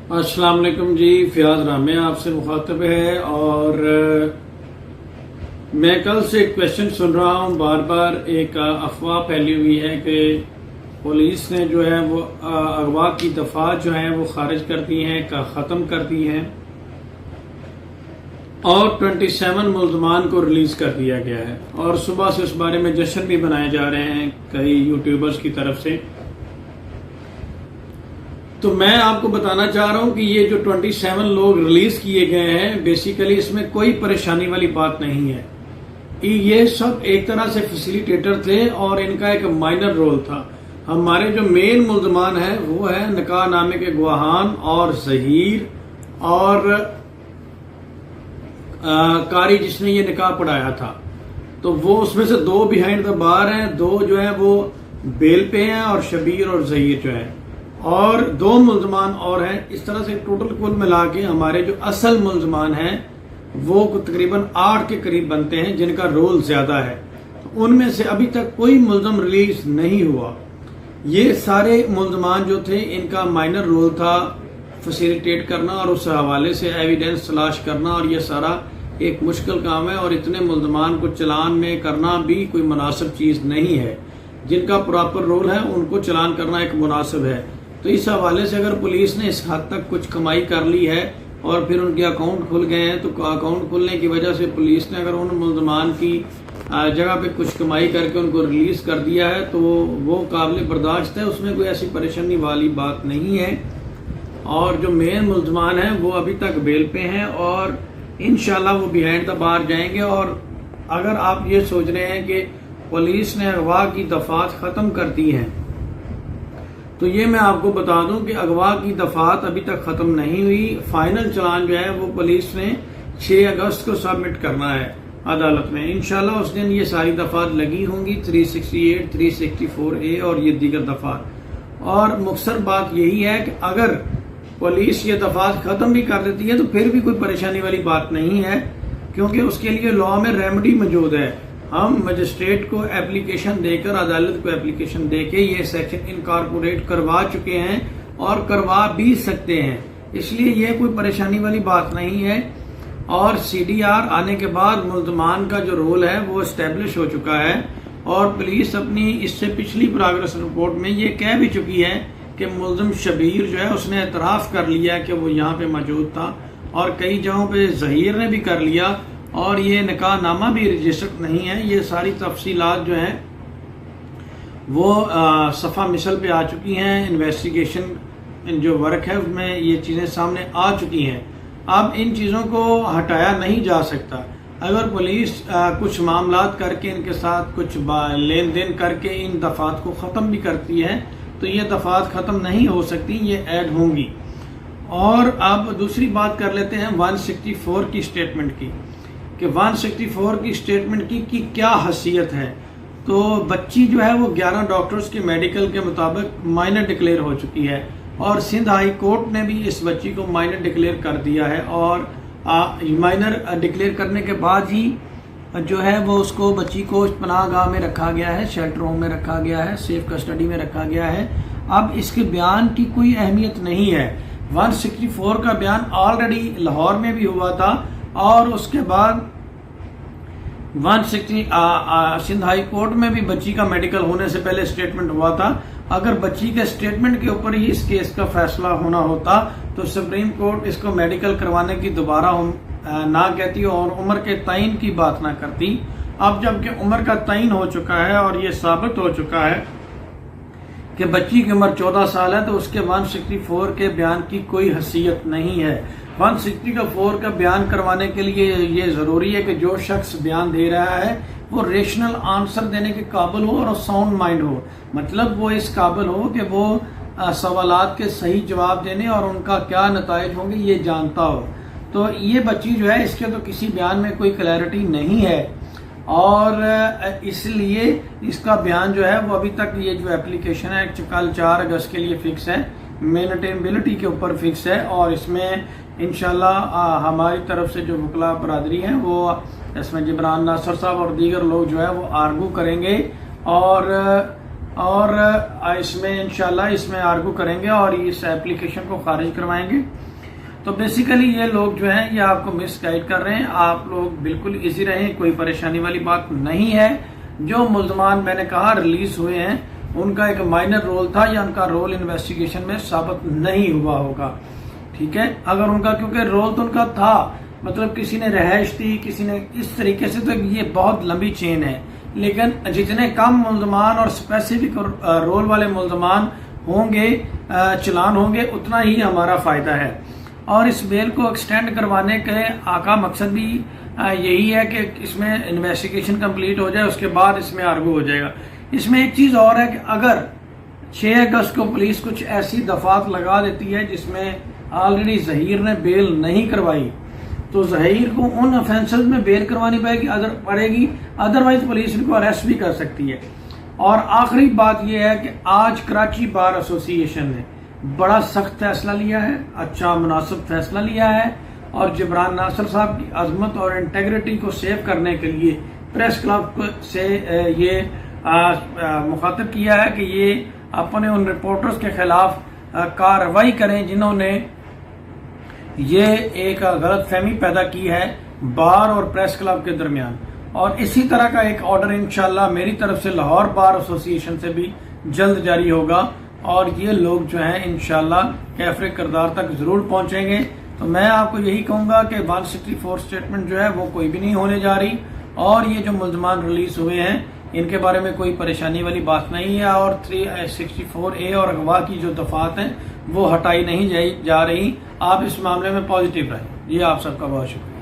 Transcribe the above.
अस्सलाम वालेकुम जी। फयाज रामे आपसे मुखातब है और मैं कल से एक क्वेश्चन सुन रहा हूँ। बार बार एक अफवाह फैली हुई है कि पुलिस ने जो है वो अगवा की दफात जो है वो खारिज कर दी हैं, ख़त्म कर दी हैं और 27 मुल्ज़मान को रिलीज़ कर दिया गया है और सुबह से उस बारे में जश्न भी मनाए जा रहे हैं कई यूट्यूबर्स की तरफ से। तो मैं आपको बताना चाह रहा हूं कि ये जो 27 लोग रिलीज किए गए हैं, बेसिकली इसमें कोई परेशानी वाली बात नहीं है। ये सब एक तरह से फैसिलिटेटर थे और इनका एक माइनर रोल था। हमारे जो मेन मुल्ज़मान हैं वो है निकाह नामे के गवाहान और ज़हीर और कारी जिसने ये निकाह पढ़ाया था। तो वो उसमें से 2 बिहाइंड द बार हैं, 2 जो है वो बेल पे हैं और शबीर और ज़हीर जो है, और 2 मुल्ज़मान और हैं। इस तरह से टोटल कुल मिला के हमारे जो असल मुल्ज़मान हैं वो तकरीबन 8 के करीब बनते हैं जिनका रोल ज्यादा है। उनमें से अभी तक कोई मुल्ज़म रिलीज नहीं हुआ। ये सारे मुल्ज़मान जो थे इनका माइनर रोल था फैसिलिटेट करना और उस हवाले से एविडेंस तलाश करना, और ये सारा एक मुश्किल काम है और इतने मुल्ज़मान को चलान में करना भी कोई मुनासिब चीज़ नहीं है। जिनका प्रॉपर रोल है उनको चलान करना एक मुनासिब है। तो इस हवाले से अगर पुलिस ने इस हद तक कुछ कमाई कर ली है और फिर उनके अकाउंट खुल गए हैं, तो अकाउंट खुलने की वजह से पुलिस ने अगर उन मुल्ज़मान की जगह पे कुछ कमाई करके उनको रिलीज कर दिया है तो वो काबिल बर्दाश्त है, उसमें कोई ऐसी परेशानी वाली बात नहीं है। और जो मेन मुल्ज़मान हैं वो अभी तक बेल पे हैं और इंशाल्लाह वो बिहाइंड द बार जाएंगे। और अगर आप ये सोच रहे हैं कि पुलिस ने अगवा की दफात ख़त्म कर दी है, तो ये मैं आपको बता दूं कि अगवा की दफात अभी तक ख़त्म नहीं हुई। फाइनल चालान जो है वो पुलिस ने 6 अगस्त को सबमिट करना है अदालत में। इंशाल्लाह उस दिन ये सारी दफात लगी होंगी, 368, 364A और ये दीगर दफात। और मुख्तसर बात यही है कि अगर पुलिस ये दफात ख़त्म भी कर देती है तो फिर भी कोई परेशानी वाली बात नहीं है, क्योंकि उसके लिए लॉ में रेमेडी मौजूद है। हम मजिस्ट्रेट को एप्लीकेशन देकर, अदालत को एप्लीकेशन देके ये सेक्शन इनकॉर्पोरेट करवा चुके हैं और करवा भी सकते हैं, इसलिए ये कोई परेशानी वाली बात नहीं है। और CDR आने के बाद मुल्ज़मान का जो रोल है वो एस्टेब्लिश हो चुका है और पुलिस अपनी इससे पिछली प्रोग्रेस रिपोर्ट में ये कह भी चुकी है कि मुल्ज़िम शबीर जो है उसने एतराफ़ कर लिया कि वो यहाँ पे मौजूद था और कई जगहों पे ज़हीर ने भी कर लिया और ये निकाह नामा भी रजिस्टर्ड नहीं है। ये सारी तफसीलात जो हैं वो सफ़ा मिसल पे आ चुकी हैं। इन्वेस्टिगेशन जो वर्क है उसमें ये चीज़ें सामने आ चुकी हैं। अब इन चीज़ों को हटाया नहीं जा सकता। अगर पुलिस कुछ मामलात करके इनके साथ कुछ लेन देन करके इन दफात को ख़त्म भी करती है तो ये दफात ख़त्म नहीं हो सकती, ये ऐड होंगी। और अब दूसरी बात कर लेते हैं 164 की स्टेटमेंट की, कि 164 की स्टेटमेंट की क्या हैसियत है। तो बच्ची जो है वो 11 डॉक्टर्स के मेडिकल के मुताबिक माइनर डिक्लेयर हो चुकी है और सिंध हाई कोर्ट ने भी इस बच्ची को माइनर डिक्लेयर कर दिया है। और माइनर डिक्लेयर करने के बाद ही जो है वो उसको बच्ची को पनाहगाह में रखा गया है, शेल्टर होम में रखा गया है, सेफ कस्टडी में रखा गया है। अब इसके बयान की कोई अहमियत नहीं है। 164 का बयान ऑलरेडी लाहौर में भी हुआ था और उसके बाद 160 सिंध हाई कोर्ट में भी बच्ची का मेडिकल होने से पहले स्टेटमेंट हुआ था। अगर बच्ची के स्टेटमेंट के ऊपर ही इस केस का फैसला होना होता तो सुप्रीम कोर्ट इसको मेडिकल करवाने की दोबारा ना कहती और उम्र के तयन की बात ना करती। अब जबकि उम्र का तयन हो चुका है और ये साबित हो चुका है कि बच्ची की उम्र 14 साल है, तो उसके 164 के बयान की कोई हैसियत नहीं है। 164 का बयान करवाने के लिए ये ज़रूरी है कि जो शख्स बयान दे रहा है वो रेशनल आंसर देने के काबिल हो और साउंड माइंड हो, मतलब वो इस काबिल हो कि वो सवालात के सही जवाब देने और उनका क्या नताइज होंगे ये जानता हो। तो ये बच्ची जो है इसके तो किसी बयान में कोई क्लैरिटी नहीं है और इसलिए इसका बयान जो है वो अभी तक ये जो एप्लीकेशन है कल 4 अगस्त के लिए फिक्स है, मेंटेनेबिलिटी के ऊपर फिक्स है और इसमें इंशाल्लाह हमारी तरफ से जो वकला बरादरी हैं वो इसमें जिब्रान नासर साहब और दीगर लोग जो है वो आर्गू करेंगे और اور اس میں انشاءاللہ اس میں آرگو کریں گے اور اس ایپلیکیشن کو خارج کروائیں گے. تو بیسیکلی یہ لوگ جو ہیں یہ آپ کو مس گائیڈ کر رہے ہیں. آپ لوگ بالکل ایزی رہیں, کوئی پریشانی والی بات نہیں ہے. جو ملزمان میں نے کہا ریلیز ہوئے ہیں ان کا ایک مائنر رول تھا یا ان کا رول انویسٹیگیشن میں ثابت نہیں ہوا ہوگا, ٹھیک ہے. اگر ان کا, کیونکہ رول تو ان کا تھا, مطلب کسی نے رہائش دی, کسی نے اس طریقے سے, تو یہ بہت لمبی چین ہے. لیکن جتنے کم ملزمان اور اسپیسیفک رول والے ملزمان ہوں گے, چلان ہوں گے, اتنا ہی ہمارا فائدہ ہے. اور اس بیل کو ایکسٹینڈ کروانے کا مقصد بھی یہی ہے کہ اس میں انویسٹیگیشن کمپلیٹ ہو جائے, اس کے بعد اس میں آرگو ہو جائے گا. اس میں ایک چیز اور ہے کہ اگر 6 اگست کو پولیس کچھ ایسی دفعات لگا دیتی ہے جس میں آلریڈی ظہیر نے بیل نہیں کروائی, تو ظہیر کو ان افینسز میں بیل کروانی پڑے گی, ادروائز پولیس ان کو اریسٹ بھی کر سکتی ہے. اور آخری بات یہ ہے کہ آج کراچی بار ایسوسی ایشن نے بڑا سخت فیصلہ لیا ہے, اچھا مناسب فیصلہ لیا ہے, اور جبران ناصر صاحب کی عظمت اور انٹیگریٹی کو سیو کرنے کے لیے پریس کلب سے یہ مخاطب کیا ہے کہ یہ اپنے ان رپورٹرز کے خلاف کارروائی کریں جنہوں نے یہ ایک غلط فہمی پیدا کی ہے بار اور پریس کلب کے درمیان. اور اسی طرح کا ایک آرڈر انشاءاللہ میری طرف سے لاہور بار ایسوسی ایشن سے بھی جلد جاری ہوگا, اور یہ لوگ جو ہیں انشاءاللہ کیفر کردار تک ضرور پہنچیں گے. تو میں آپ کو یہی کہوں گا کہ 164 سٹیٹمنٹ جو ہے وہ کوئی بھی نہیں ہونے جا رہی, اور یہ جو ملزمان ریلیز ہوئے ہیں ان کے بارے میں کوئی پریشانی والی بات نہیں ہے, اور 364A اور اغوا کی جو دفعات ہیں وہ ہٹائی نہیں جا رہی. آپ اس معاملے میں پازیٹیو رہیں. یہ آپ سب کا بہت شکریہ.